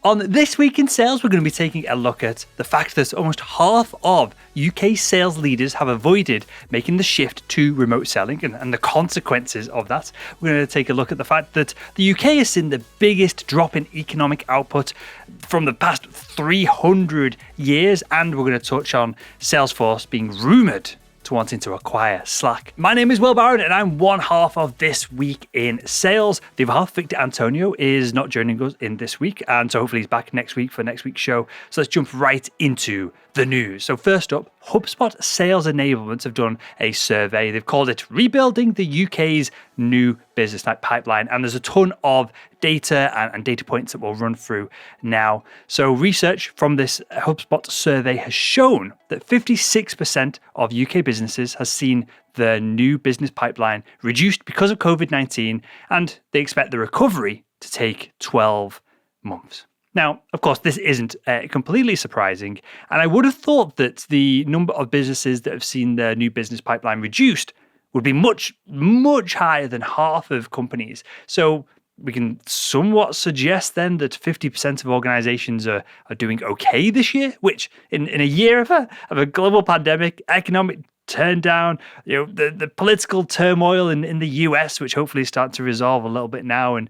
On This Week in Sales, we're going to be taking a look at the fact that almost half of UK sales leaders have avoided making the shift to remote selling and the consequences of that. We're going to take a look at the fact that the UK has seen the biggest drop in economic output from the past 300 years, and we're going to touch on Salesforce being rumoured to wanting to acquire Slack. My name is Will Barron and I'm one half of This Week in Sales. The other half, Victor Antonio, is not joining us in this week, and so hopefully he's back next week for next week's show. So let's jump right into the news. So first up, HubSpot Sales Enablement have done a survey. They've called it Rebuilding the UK's New Business Type Pipeline, and there's a ton of data and data points that we'll run through now. So research from this HubSpot survey has shown that 56% of UK businesses has seen the new business pipeline reduced because of COVID-19, and they expect the recovery to take 12 months. Now, of course, this isn't completely surprising, and I would have thought that the number of businesses that have seen their new business pipeline reduced would be much, much higher than half of companies. So we can somewhat suggest then that 50% of organizations are doing okay this year, which in a year of a global pandemic, economic turn down, the political turmoil in the US, which hopefully is starting to resolve a little bit now, and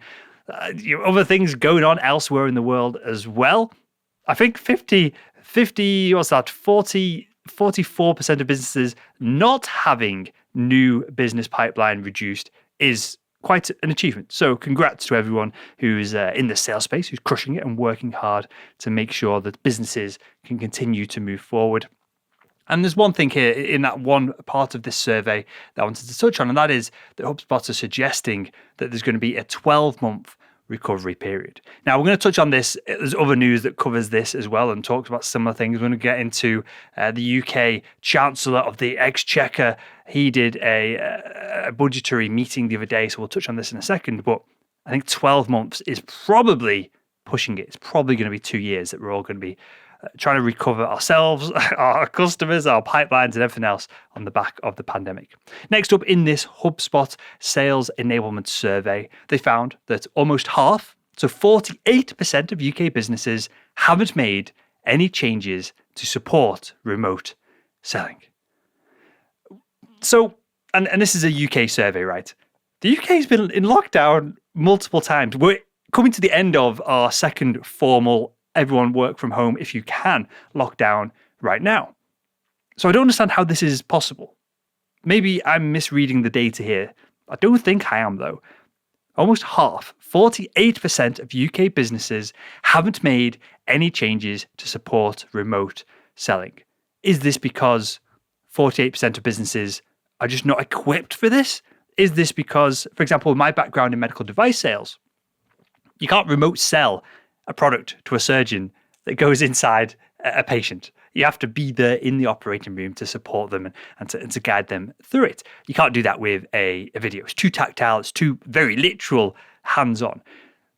other things going on elsewhere in the world as well. I think 44% of businesses not having new business pipeline reduced is quite an achievement. So congrats to everyone who's in the sales space, who's crushing it and working hard to make sure that businesses can continue to move forward. And there's one thing here in that one part of this survey that I wanted to touch on, and that is that HubSpot are suggesting that there's going to be a 12-month recovery period. Now, we're going to touch on this. There's other news that covers this as well and talks about similar things. We're going to get into the UK Chancellor of the Exchequer. He did a budgetary meeting the other day, so we'll touch on this in a second. But I think 12 months is probably pushing it. It's probably going to be 2 years that we're all going to be trying to recover ourselves, our customers, our pipelines, and everything else on the back of the pandemic. Next up, in this HubSpot Sales Enablement Survey, they found that almost half, so 48% of UK businesses haven't made any changes to support remote selling. So, and this is a UK survey, right? The UK has been in lockdown multiple times. We're coming to the end of our second formal everyone work from home if you can lockdown right now. So I don't understand how this is possible. Maybe I'm misreading the data here. I don't think I am, though. Almost half, 48% of UK businesses haven't made any changes to support remote selling. Is this because 48% of businesses are just not equipped for this? Is this because, for example, my background in medical device sales, you can't remote sell a product to a surgeon that goes inside a patient. You have to be there in the operating room to support them and to guide them through it. You can't do that with a video. It's too tactile. It's too very literal, hands-on.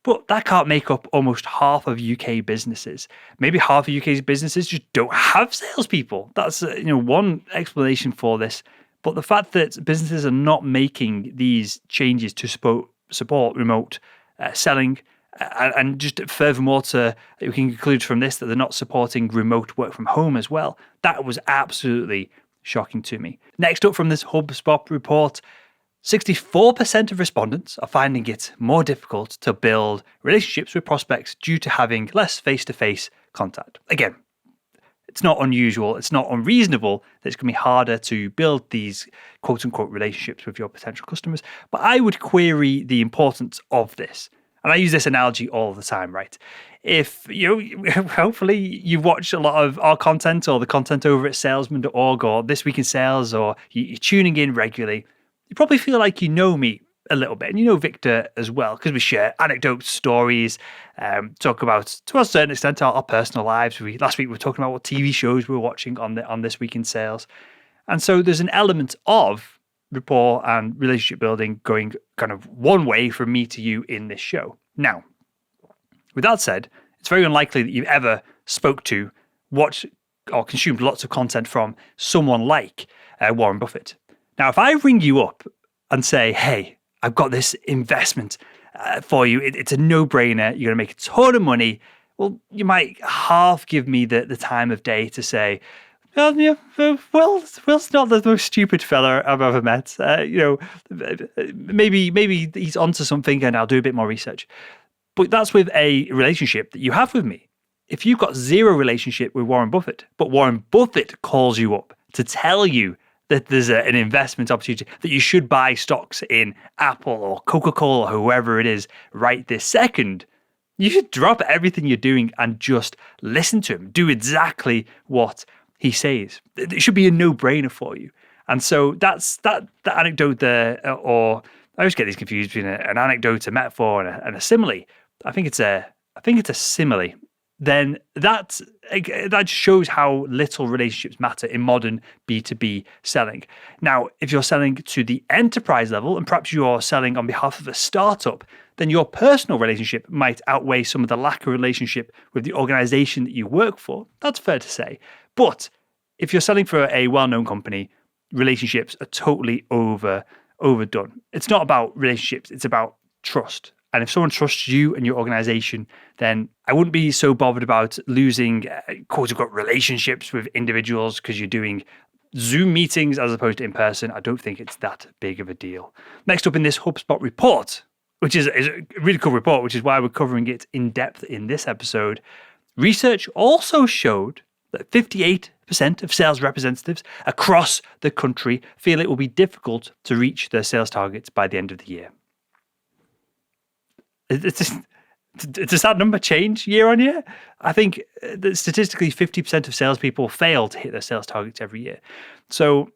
But that can't make up almost half of UK businesses. Maybe half of UK's businesses just don't have salespeople. That's one explanation for this. But the fact that businesses are not making these changes to support remote selling, and just furthermore, we can conclude from this that they're not supporting remote work from home as well. That was absolutely shocking to me. Next up from this HubSpot report, 64% of respondents are finding it more difficult to build relationships with prospects due to having less face-to-face contact. Again, it's not unusual, it's not unreasonable that it's going to be harder to build these quote-unquote relationships with your potential customers, but I would query the importance of this. And I use this analogy all the time, right? If hopefully you've watched a lot of our content or the content over at salesman.org or This Week in Sales, or you're tuning in regularly, you probably feel like you know me a little bit, and you know Victor as well, because we share anecdotes, stories, talk about, to a certain extent, our personal lives. Last week we were talking about what TV shows we were watching on This Week in Sales. And so there's an element of rapport and relationship building going kind of one way from me to you in this show. Now, with that said, it's very unlikely that you've ever spoke to, watched, or consumed lots of content from someone like Warren Buffett. Now, if I ring you up and say, hey, I've got this investment for you, it's a no-brainer, you're going to make a ton of money, well, you might half give me the time of day to say, well, yeah, Will's not the most stupid fella I've ever met. Maybe he's onto something, and I'll do a bit more research. But that's with a relationship that you have with me. If you've got zero relationship with Warren Buffett, but Warren Buffett calls you up to tell you that there's an investment opportunity, that you should buy stocks in Apple or Coca-Cola or whoever it is right this second, you should drop everything you're doing and just listen to him. Do exactly what he says. It should be a no-brainer for you. And so that's that anecdote there, or I always get these confused between an anecdote, a metaphor, and a simile. I think it's a simile. Then that shows how little relationships matter in modern B2B selling. Now, if you're selling to the enterprise level, and perhaps you're selling on behalf of a startup, then your personal relationship might outweigh some of the lack of relationship with the organization that you work for. That's fair to say. But if you're selling for a well-known company, relationships are totally overdone. It's not about relationships, it's about trust. And if someone trusts you and your organization, then I wouldn't be so bothered about losing quote-unquote relationships with individuals because you're doing Zoom meetings as opposed to in person. I don't think it's that big of a deal. Next up in this HubSpot report, which is a really cool report, which is why we're covering it in depth in this episode, research also showed that 58% of sales representatives across the country feel it will be difficult to reach their sales targets by the end of the year. Does that number change year on year? I think that statistically 50% of salespeople fail to hit their sales targets every year. So,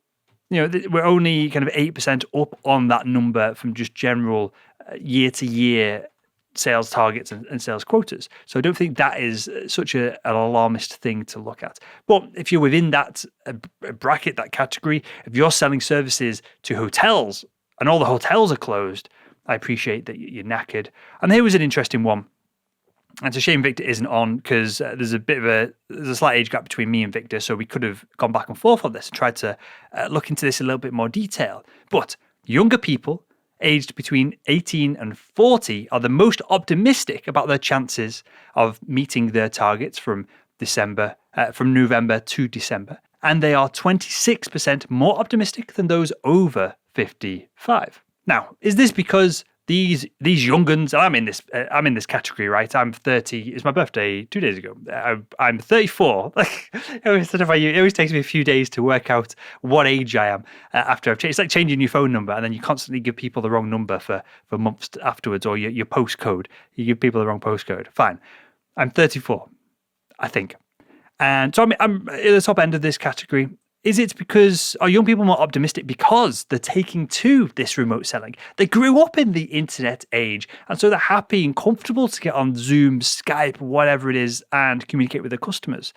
we're only kind of 8% up on that number from just general year-to-year sales targets and sales quotas. So I don't think that is such an alarmist thing to look at. But if you're within that bracket, that category, if you're selling services to hotels and all the hotels are closed, I appreciate that you're knackered. And here was an interesting one. And it's a shame Victor isn't on because there's a slight age gap between me and Victor, so we could have gone back and forth on this and tried to look into this in a little bit more detail. But younger people aged between 18 and 40 are the most optimistic about their chances of meeting their targets from November to December. And they are 26% more optimistic than those over 55. Now, is this because these younguns, and I'm in this category, right? I'm 30. It's my birthday 2 days ago. I'm 34. It always takes me a few days to work out what age I am after I've changed. It's like changing your phone number, and then you constantly give people the wrong number for months afterwards, or your postcode. You give people the wrong postcode. Fine. I'm 34, I think. And so I'm at the top end of this category. Is it because are young people more optimistic because they're taking to this remote selling? They grew up in the internet age, and so they're happy and comfortable to get on Zoom, Skype, whatever it is, and communicate with their customers.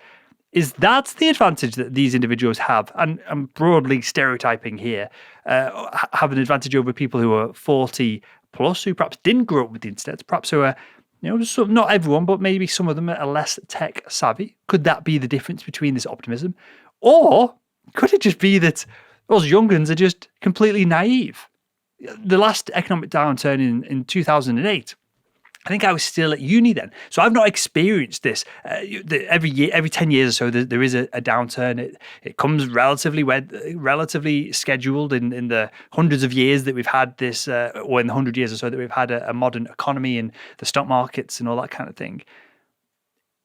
Is that the advantage that these individuals have? And I'm broadly stereotyping here, have an advantage over people who are 40 plus, who perhaps didn't grow up with the internet, perhaps who are, not everyone, but maybe some of them are less tech savvy. Could that be the difference between this optimism? Or could it just be that those young'uns are just completely naive? The last economic downturn in 2008, I think I was still at uni then. So I've not experienced this. Every year, every 10 years or so, there is a downturn. It comes relatively scheduled in the hundreds of years that we've had this, or in the 100 years or so that we've had a modern economy and the stock markets and all that kind of thing.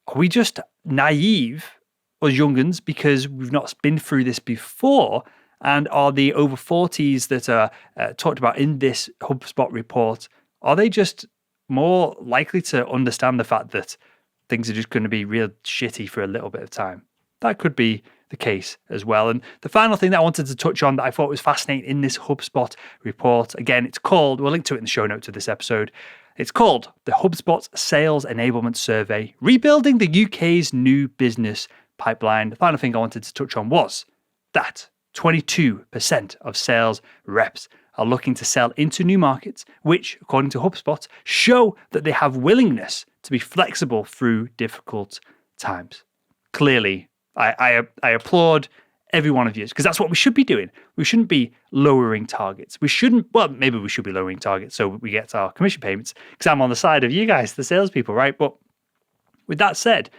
Are we just naive, us young'uns, because we've not been through this before? And are the over 40s that are talked about in this HubSpot report, are they just more likely to understand the fact that things are just going to be real shitty for a little bit of time? That could be the case as well. And the final thing that I wanted to touch on that I thought was fascinating in this HubSpot report, again, it's called, we'll link to it in the show notes of this episode, it's called the HubSpot Sales Enablement Survey, Rebuilding the UK's New Business Pipeline. The final thing I wanted to touch on was that 22% of sales reps are looking to sell into new markets, which, according to HubSpot, show that they have willingness to be flexible through difficult times. Clearly, I applaud every one of you, because that's what we should be doing. We shouldn't be lowering targets. Maybe we should be lowering targets so we get our commission payments, because I'm on the side of you guys, the salespeople, right? But With that said,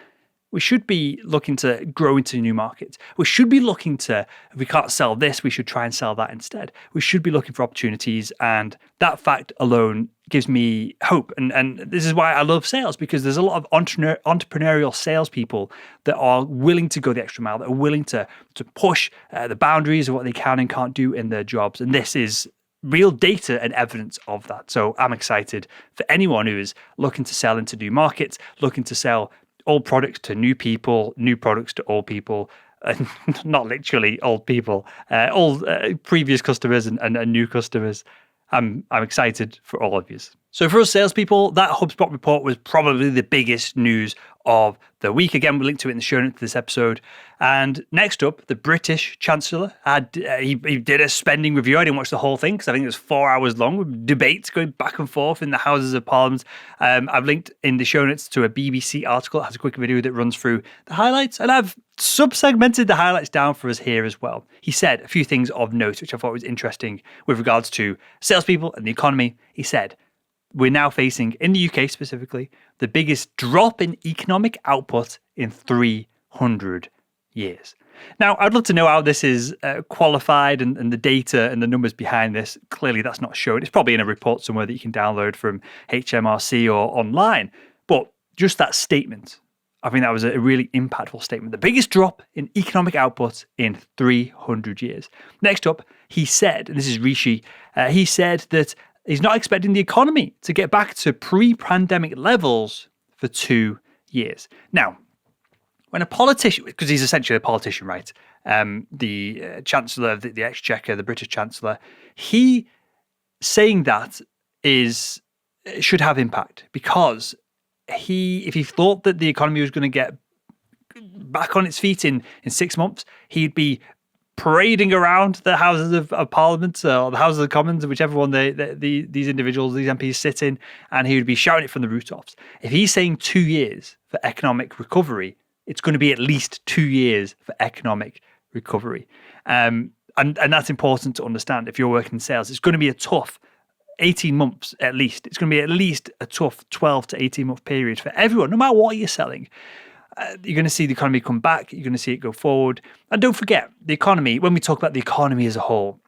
we should be looking to grow into new markets. We should be looking to, if we can't sell this, we should try and sell that instead. We should be looking for opportunities. And that fact alone gives me hope. And this is why I love sales, because there's a lot of entrepreneurial salespeople that are willing to go the extra mile, that are willing to push the boundaries of what they can and can't do in their jobs. And this is real data and evidence of that. So I'm excited for anyone who is looking to sell into new markets, looking to sell old products to new people, new products to old people, not literally old people, old previous customers and new customers. I'm excited for all of you. So for us salespeople, that HubSpot report was probably the biggest news of the week. Again, we'll link to it in the show notes to this episode. And next up, the British Chancellor he did a spending review. I didn't watch the whole thing because I think it was 4 hours long with debates going back and forth in the Houses of Parliament. I've linked in the show notes to a BBC article. It has a quick video that runs through the highlights, and I've sub-segmented the highlights down for us here as well. He said a few things of note, which I thought was interesting with regards to salespeople and the economy. He said, we're now facing, in the UK specifically, the biggest drop in economic output in 300 years. Now, I'd love to know how this is qualified and the data and the numbers behind this. Clearly, that's not shown. It's probably in a report somewhere that you can download from HMRC or online. But just that statement, I think that was a really impactful statement. The biggest drop in economic output in 300 years. Next up, he said, and this is Rishi, he said that he's not expecting the economy to get back to pre-pandemic levels for 2 years. Now, when a politician, because he's essentially a politician, right? The Chancellor of the Exchequer, the British Chancellor, he saying that should have impact, because if he thought that the economy was going to get back on its feet in 6 months, he'd be parading around the Houses of Parliament or the Houses of Commons, whichever one these individuals, these MPs sit in, and he would be shouting it from the rooftops. If he's saying 2 years for economic recovery, it's going to be at least 2 years for economic recovery. And that's important to understand. If you're working in sales, it's going to be a tough 18 months at least. It's going to be at least a tough 12 to 18 month period for everyone, no matter what you're selling. You're going to see the economy come back. You're going to see it go forward. And don't forget, the economy, when we talk about the economy as a whole,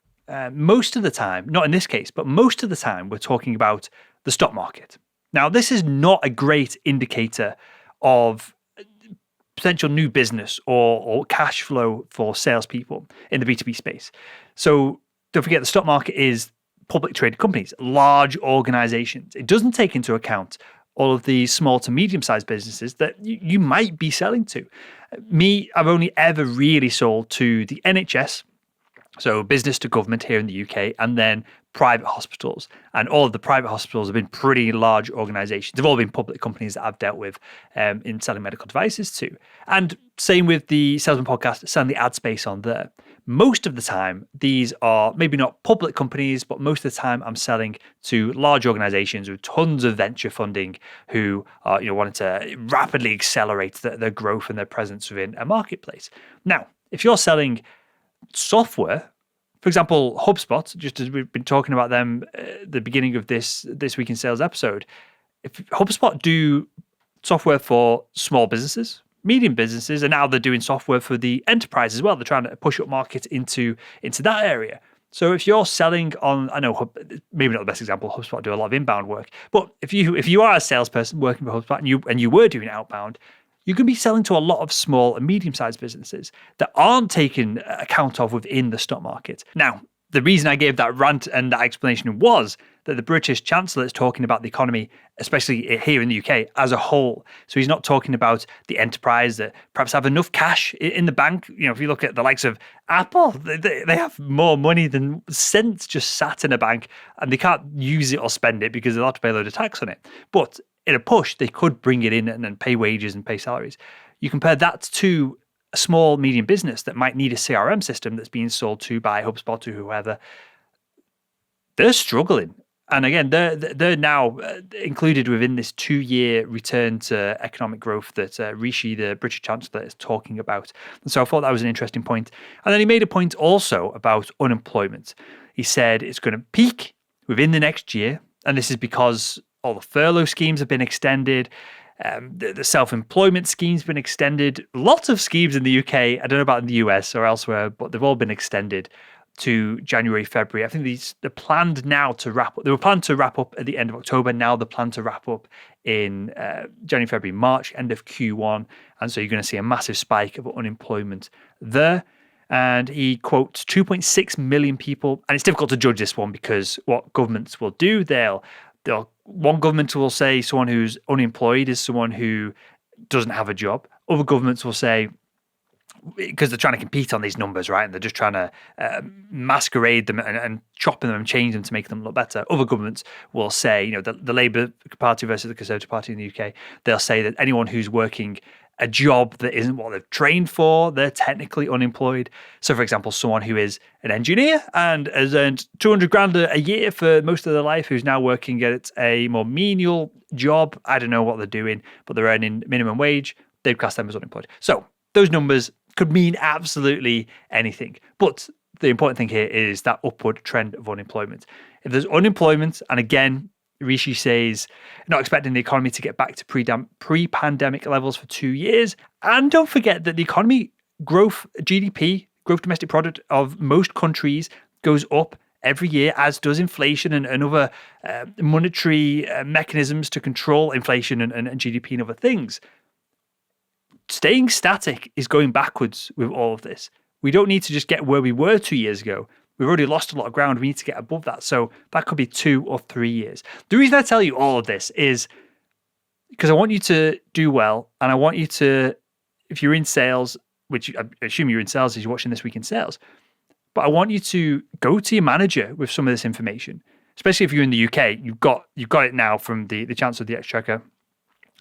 most of the time, not in this case, but most of the time, we're talking about the stock market. Now, this is not a great indicator of potential new business or cash flow for salespeople in the B2B space. So don't forget, the stock market is public traded companies, large organizations. It doesn't take into account all of the small to medium-sized businesses that you might be selling to. Me, I've only ever really sold to the NHS, so business to government here in the UK, and then private hospitals. And all of the private hospitals have been pretty large organizations. They've all been public companies that I've dealt with in selling medical devices to. And same with the Salesman podcast, selling the ad space on there. Most of the time, these are maybe not public companies, but most of the time I'm selling to large organizations with tons of venture funding who are wanting to rapidly accelerate their growth and their presence within a marketplace. Now, if you're selling software, for example, HubSpot, just as we've been talking about them at the beginning of this Week in Sales episode, if HubSpot do software for small businesses, medium businesses, and now they're doing software for the enterprise as well. They're trying to push up market into that area. So if you're selling on, I know maybe not the best example, HubSpot do a lot of inbound work, but if you are a salesperson working for HubSpot and you were doing outbound, you can be selling to a lot of small and medium-sized businesses that aren't taken account of within the stock market. Now, the reason I gave that rant and that explanation was that the British Chancellor is talking about the economy, especially here in the UK, as a whole. So he's not talking about the enterprise that perhaps have enough cash in the bank. If you look at the likes of Apple, they have more money than cents just sat in a bank, and they can't use it or spend it because they'll have to pay a load of tax on it. But in a push, they could bring it in and pay wages and pay salaries. You compare that to a small, medium business that might need a CRM system that's being sold to by HubSpot or whoever. They're struggling. And again, they're now included within this 2-year return to economic growth that Rishi, the British Chancellor, is talking about. And so I thought that was an interesting point. And then he made a point also about unemployment. He said it's going to peak within the next year. And this is because all the furlough schemes have been extended. The self-employment scheme's been extended. Lots of schemes in the UK. I don't know about in the US or elsewhere, but they've all been extended to January, February. I think they're planned now to wrap up. They were planned to wrap up at the end of October. Now they're planned to wrap up in January, February, March, end of Q1. And so you're going to see a massive spike of unemployment there. And he quotes 2.6 million people. And it's difficult to judge this one because what governments will do, one government will say someone who's unemployed is someone who doesn't have a job. Other governments will say, because they're trying to compete on these numbers, right? And they're just trying to masquerade them and chop them and change them to make them look better. Other governments will say, the Labour Party versus the Conservative Party in the UK, they'll say that anyone who's working a job that isn't what they've trained for, they're technically unemployed. So, for example, someone who is an engineer and has earned 200 grand a year for most of their life, who's now working at a more menial job, I don't know what they're doing, but they're earning minimum wage, they'd class them as unemployed. So those numbers could mean absolutely anything. But the important thing here is that upward trend of unemployment. If there's unemployment, and again, Rishi says not expecting the economy to get back to pre-pandemic levels for 2 years. And don't forget that the economy growth, GDP, growth domestic product of most countries goes up every year, as does inflation and other monetary mechanisms to control inflation and GDP and other things. Staying static is going backwards with all of this. We don't need to just get where we were 2 years ago. We've already lost a lot of ground. We need to get above that. So that could be 2 or 3 years. The reason I tell you all of this is because I want you to do well. And I want you to, if you're in sales, which I assume you're in sales as you're watching This Week in Sales, but I want you to go to your manager with some of this information, especially if you're in the UK. You've got it now from the Chancellor of the Exchequer.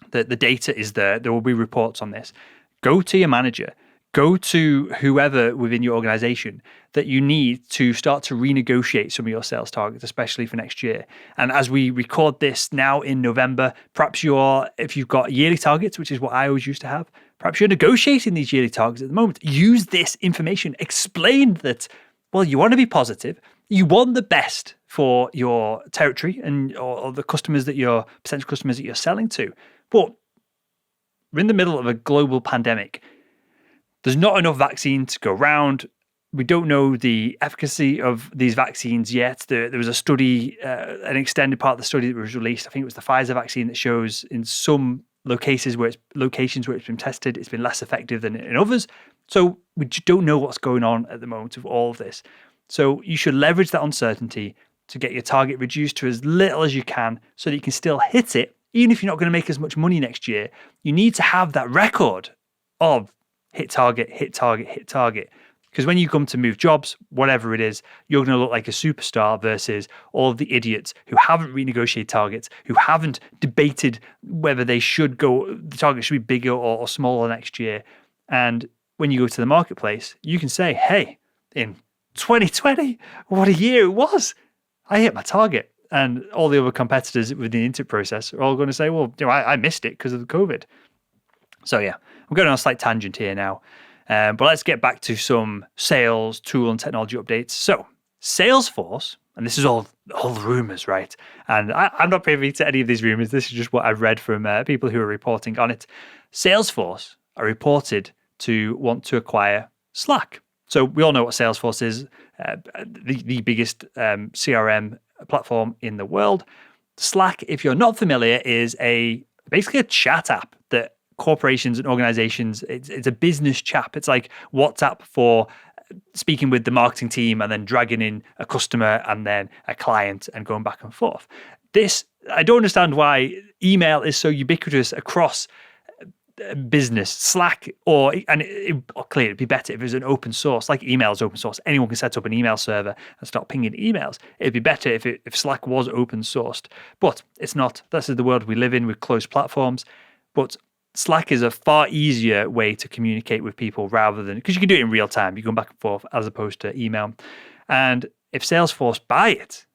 The data is there. There will be reports on this. Go to your manager. Go to whoever within your organization that you need to start to renegotiate some of your sales targets, especially for next year. And as we record this now in November, perhaps if you've got yearly targets, which is what I always used to have, perhaps you're negotiating these yearly targets at the moment. Use this information. Explain that, well, you want to be positive. You want the best for your territory and or the customers potential customers that you're selling to. But we're in the middle of a global pandemic. There's not enough vaccine to go around. We don't know the efficacy of these vaccines yet. There was a study, an extended part of the study that was released. I think it was the Pfizer vaccine that shows in some locations where it's been tested, it's been less effective than in others. So we just don't know what's going on at the moment with all of this. So you should leverage that uncertainty to get your target reduced to as little as you can so that you can still hit it. Even if you're not going to make as much money next year, you need to have that record of hit target, hit target, hit target. Because when you come to move jobs, whatever it is, you're going to look like a superstar versus all of the idiots who haven't renegotiated targets, who haven't debated whether the target should be bigger or smaller next year. And when you go to the marketplace, you can say, hey, in 2020, what a year it was. I hit my target. And all the other competitors within the interview process are all going to say, well, I missed it because of the COVID. So yeah, I'm going on a slight tangent here now. But let's get back to some sales, tool, and technology updates. So Salesforce, and this is all the rumors, right? And I'm not privy to any of these rumors. This is just what I've read from people who are reporting on it. Salesforce are reported to want to acquire Slack. So we all know what Salesforce is, the biggest CRM platform in the world. Slack, if you're not familiar, is basically a chat app that corporations and organizations, it's a business chat. It's like WhatsApp for speaking with the marketing team and then dragging in a customer and then a client and going back and forth. I don't understand why email is so ubiquitous across business. Slack, clearly it'd be better if it was an open source, like email is open source. Anyone can set up an email server and start pinging emails. It'd be better if Slack was open sourced, but it's not. This is the world we live in with closed platforms. But Slack is a far easier way to communicate with people rather than, because you can do it in real time. You go back and forth as opposed to email. And if Salesforce buy it,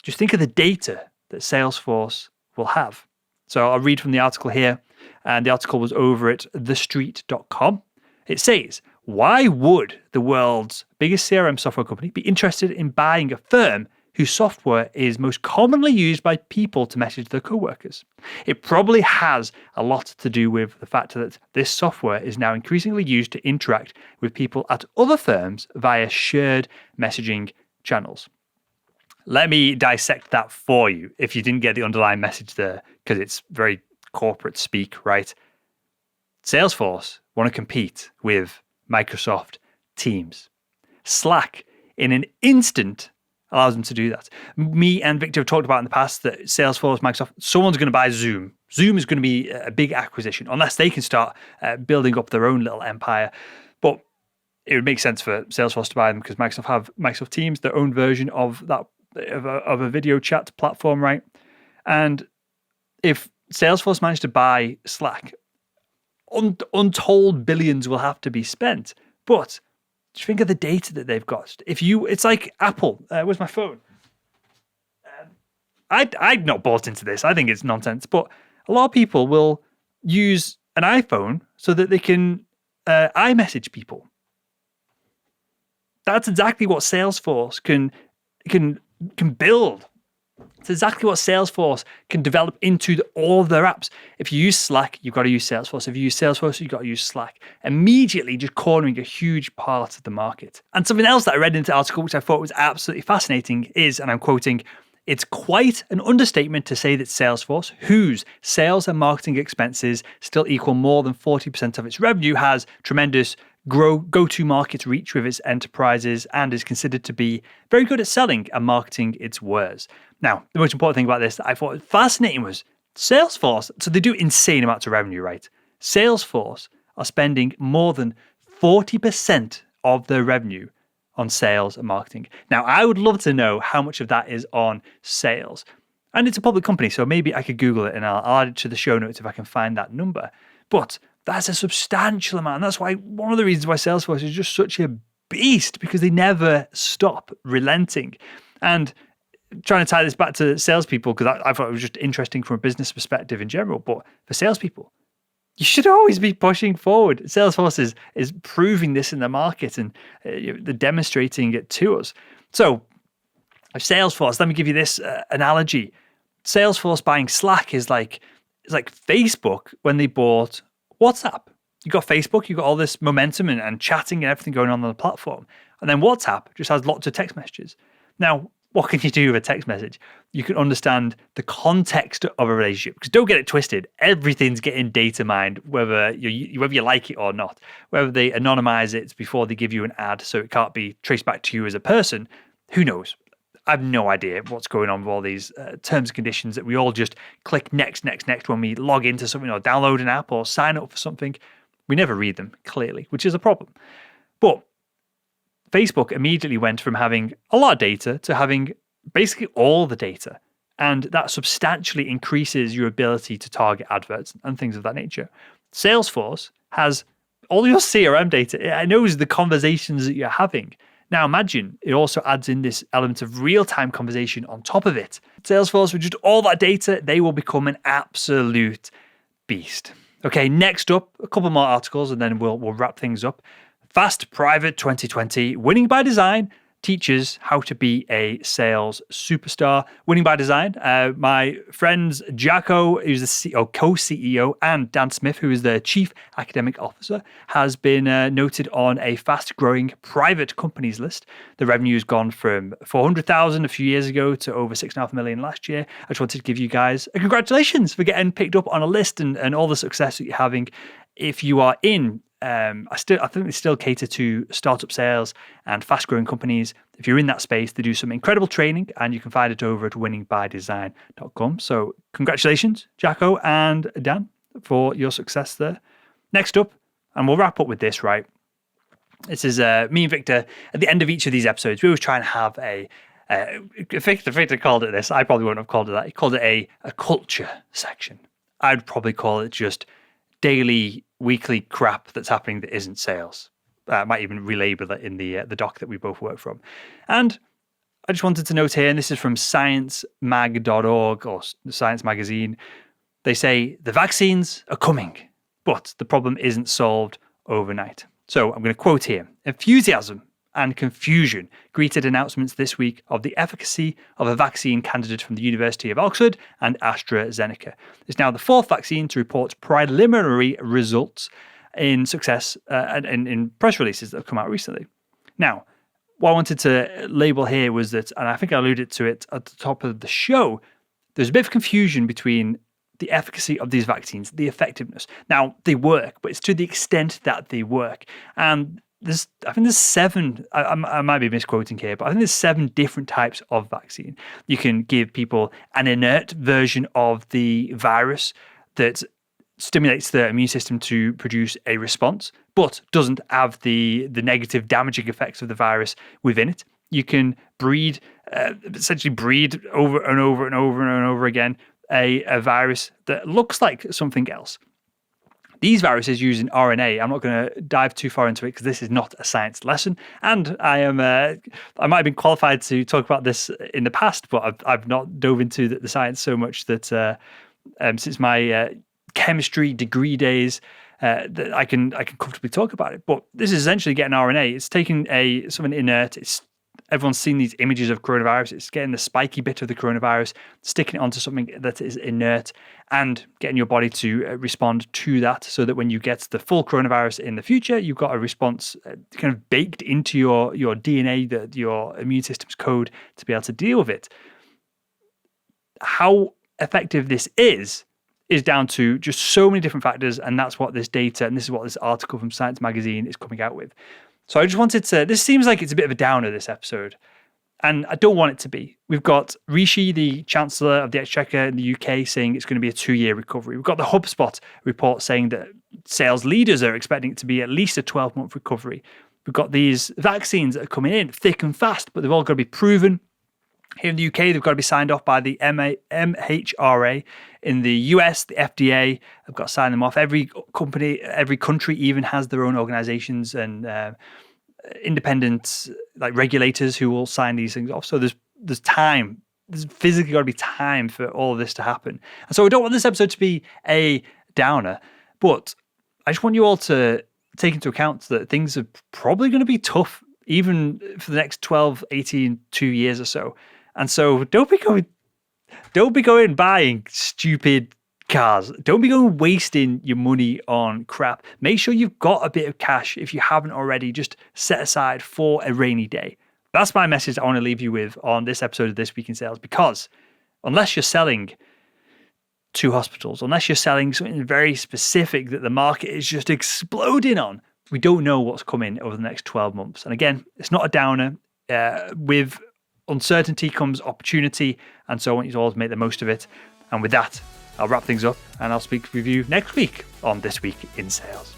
just think of the data that Salesforce will have. So I'll read from the article here. And the article was over at thestreet.com. It says, why would the world's biggest CRM software company be interested in buying a firm whose software is most commonly used by people to message their coworkers. It probably has a lot to do with the fact that this software is now increasingly used to interact with people at other firms via shared messaging channels. Let me dissect that for you if you didn't get the underlying message there, because it's very corporate speak, right? Salesforce want to compete with Microsoft Teams. Slack, in an instant, allows them to do that. Me and Victor have talked about in the past that Salesforce, Microsoft, someone's going to buy Zoom. Zoom is going to be a big acquisition, unless they can start building up their own little empire. But it would make sense for Salesforce to buy them because Microsoft have Microsoft Teams, their own version of that of a video chat platform, right? And if Salesforce managed to buy Slack, untold billions will have to be spent. But just think of the data that they've got. It's like Apple. Where's my phone? I'd not bought into this. I think it's nonsense. But a lot of people will use an iPhone so that they can iMessage people. That's exactly what Salesforce can build. It's exactly what Salesforce can develop into all of their apps. If you use Slack, you've got to use Salesforce. If you use Salesforce, you've got to use Slack. Immediately just cornering a huge part of the market. And something else that I read into the article, which I thought was absolutely fascinating, is, and I'm quoting, "It's quite an understatement to say that Salesforce, whose sales and marketing expenses still equal more than 40% of its revenue, has tremendous go-to-market reach with its enterprises and is considered to be very good at selling and marketing its wares." Now, the most important thing about this that I thought was fascinating was Salesforce. So they do insane amounts of revenue, right? Salesforce are spending more than 40% of their revenue on sales and marketing. Now, I would love to know how much of that is on sales. And it's a public company, so maybe I could Google it and I'll add it to the show notes if I can find that number. But that's a substantial amount. And that's why one of the reasons why Salesforce is just such a beast, because they never stop relenting. And trying to tie this back to salespeople, because I thought it was just interesting from a business perspective in general, but for salespeople, you should always be pushing forward. Salesforce is proving this in the market, and they're demonstrating it to us. So Salesforce, let me give you this analogy. Salesforce buying Slack is like Facebook when they bought WhatsApp. You got Facebook, you got all this momentum and chatting and everything going on the platform. And then WhatsApp just has lots of text messages. Now, what can you do with a text message? You can understand the context of a relationship. Because don't get it twisted, everything's getting data mined, whether you like it or not. Whether they anonymize it before they give you an ad so it can't be traced back to you as a person, who knows? I have no idea what's going on with all these terms and conditions that we all just click next when we log into something or download an app or sign up for something. We never read them, clearly, which is a problem. But Facebook immediately went from having a lot of data to having basically all the data. And that substantially increases your ability to target adverts and things of that nature. Salesforce has all your CRM data. It knows the conversations that you're having. Now imagine it also adds in this element of real-time conversation on top of it. Salesforce, with just all that data, they will become an absolute beast. Okay, next up, a couple more articles and then we'll wrap things up. Fast Private 2020, Winning by Design, teaches how to be a sales superstar. Winning by Design. My friends Jacko, who's the co-CEO, and Dan Smith, who is the Chief Academic Officer, has been noted on a fast-growing private companies list. The revenue has gone from 400,000 a few years ago to over 6.5 million last year. I just wanted to give you guys a congratulations for getting picked up on a list and all the success that you're having. If you are in I think they still cater to startup sales and fast-growing companies. If you're in that space, they do some incredible training, and you can find it over at winningbydesign.com. So congratulations, Jacko and Dan, for your success there. Next up, and we'll wrap up with this, right? This is me and Victor. At the end of each of these episodes, we always try and have Victor called it this. I probably wouldn't have called it that. He called it a culture section. I'd probably call it just daily, weekly crap that's happening that isn't sales. I might even relabel it in the doc that we both work from. And I just wanted to note here, and this is from sciencemag.org or Science Magazine. They say the vaccines are coming, but the problem isn't solved overnight. So I'm going to quote here: enthusiasm and confusion greeted announcements this week of the efficacy of a vaccine candidate from the University of Oxford and AstraZeneca. It's now the fourth vaccine to report preliminary results in success and in press releases that have come out recently. Now, what I wanted to label here was that, and I think I alluded to it at the top of the show, there's a bit of confusion between the efficacy of these vaccines, the effectiveness. Now, they work, but it's to the extent that they work. And I think there's 7, I might be misquoting here, but I think there's 7 different types of vaccine. You can give people an inert version of the virus that stimulates the immune system to produce a response, but doesn't have the negative damaging effects of the virus within it. You can essentially breed over and over and over and over again a virus that looks like something else. These viruses using RNA, I'm not going to dive too far into it because this is not a science lesson, and I might have been qualified to talk about this in the past, but I've not dove into the science so much that since my chemistry degree days, that I can comfortably talk about it. But this is essentially getting RNA. It's taking something inert. Everyone's seen these images of coronavirus. It's getting the spiky bit of the coronavirus, sticking it onto something that is inert, and getting your body to respond to that, so that when you get the full coronavirus in the future, you've got a response kind of baked into your DNA, your immune system's code to be able to deal with it. How effective this is down to just so many different factors, and that's what this data, and this is what this article from Science Magazine is coming out with. So I just wanted to, this seems like it's a bit of a downer, this episode, and I don't want it to be. We've got Rishi, the Chancellor of the Exchequer in the UK, saying it's going to be a 2-year recovery. We've got the HubSpot report saying that sales leaders are expecting it to be at least a 12-month recovery. We've got these vaccines that are coming in thick and fast, but they've all got to be proven. Here in the UK, they've got to be signed off by the MHRA. In the US, the FDA have got to sign them off. Every country even has their own organizations and independent regulators who will sign these things off. So there's time. There's physically got to be time for all of this to happen. And so I don't want this episode to be a downer, but I just want you all to take into account that things are probably going to be tough even for the next 12, 18, 2 years or so. And so don't be going buying stupid cars. Don't be going wasting your money on crap. Make sure you've got a bit of cash, if you haven't already, just set aside for a rainy day. That's my message I want to leave you with on this episode of This Week in Sales, because unless you're selling to hospitals, unless you're selling something very specific that the market is just exploding on, we don't know what's coming over the next 12 months. And again, it's not a downer. With uncertainty comes opportunity. And so I want you to all make the most of it. And with that, I'll wrap things up and I'll speak with you next week on This Week in Sales.